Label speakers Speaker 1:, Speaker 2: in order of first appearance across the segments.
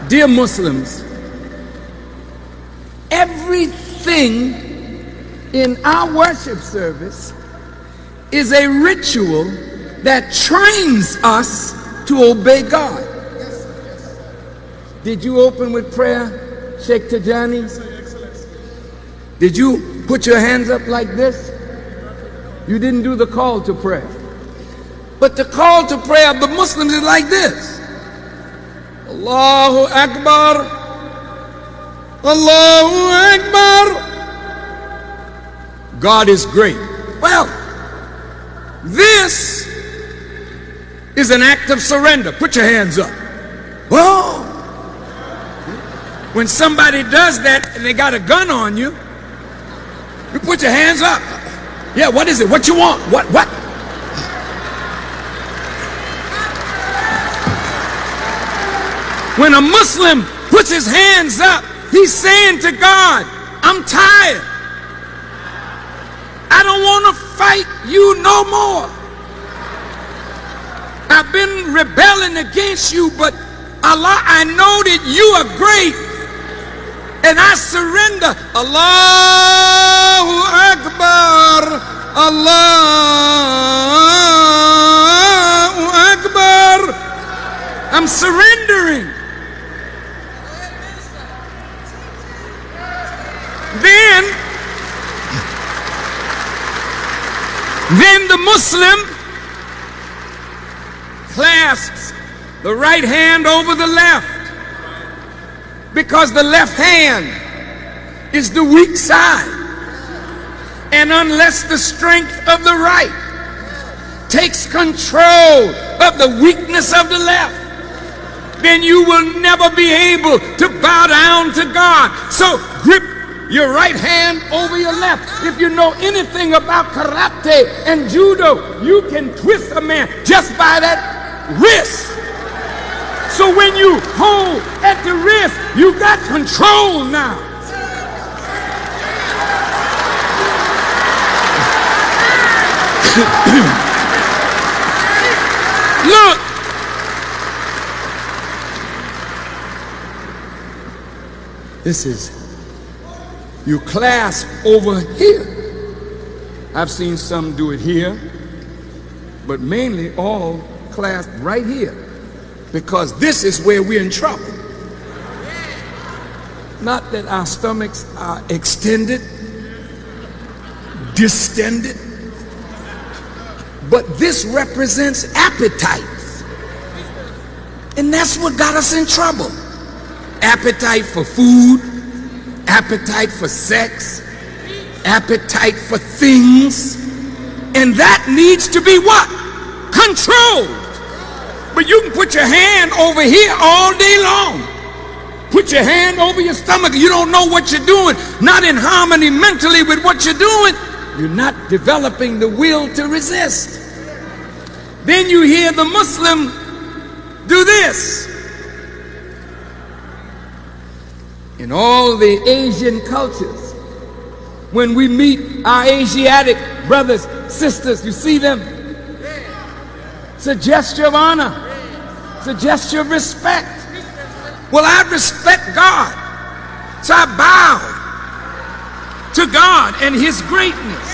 Speaker 1: Dear Muslims, everything in our worship service is a ritual that trains us to obey God. Did you open with prayer, Sheikh Tajani? Did you put your hands up like this? You didn't do the call to prayer. But the call to prayer of the Muslims is like this. Allahu Akbar, Allahu Akbar. God is great. Well, this is an act of surrender. Put your hands up. Whoa. When somebody does that and they got a gun on you, you put your hands up. Yeah, what is it? What you want? What? When a Muslim puts his hands up, he's saying to God, I'm tired. I don't want to fight you no more. I've been rebelling against you, but Allah, I know that you are great. And I surrender. Allahu Akbar, Allahu Akbar. I'm surrendering. Then the Muslim clasps the right hand over the left, because the left hand is the weak side. And unless the strength of the right takes control of the weakness of the left, then you will never be able to bow down to God. So grip your right hand over your left. If you know anything about karate and judo, you can twist a man just by that wrist. So when you hold at the wrist, you got control now. Look. This is, you clasp over here. I've seen some do it here, but mainly all clasp right here, because this is where we're in trouble. Not that our stomachs are extended, distended, but this represents appetites. And that's what got us in trouble. Appetite for food, appetite for sex, appetite for things. And that needs to be what? Controlled. But you can put your hand over here all day long. Put your hand over your stomach. You don't know what you're doing. Not in harmony mentally with what you're doing. You're not developing the will to resist. Then you hear the Muslim do this. In all the Asian cultures, when we meet our Asiatic brothers, sisters, you see them? It's a gesture of honor. It's a gesture of respect. Well, I respect God, so I bow to God and His greatness.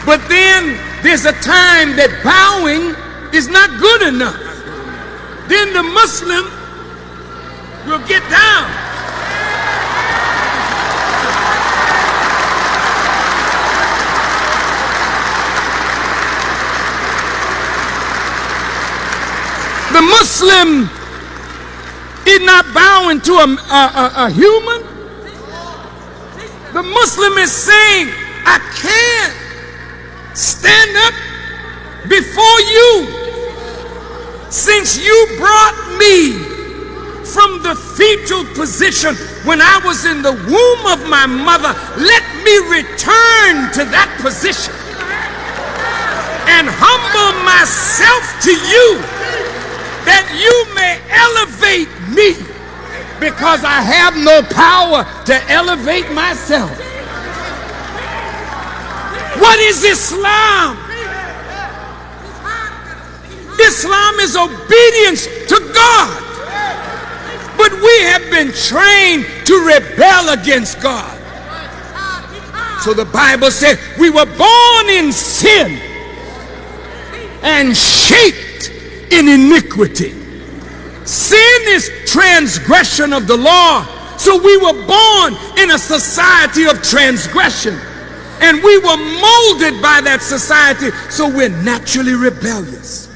Speaker 1: But then there's a time that bowing is not good enough. Then the Muslim will get down. The Muslim is not bowing to a human. The Muslim is saying, I can't stand up before you. Since you brought me from the fetal position when I was in the womb of my mother, let me return to that position and humble myself to you, that you may elevate me, because I have no power to elevate myself. What is Islam? Islam is obedience to God. But we have been trained to rebel against God. So the Bible said we were born in sin and shaped in iniquity. Sin is transgression of the law. So we were born in a society of transgression, and we were molded by that society, so we're naturally rebellious.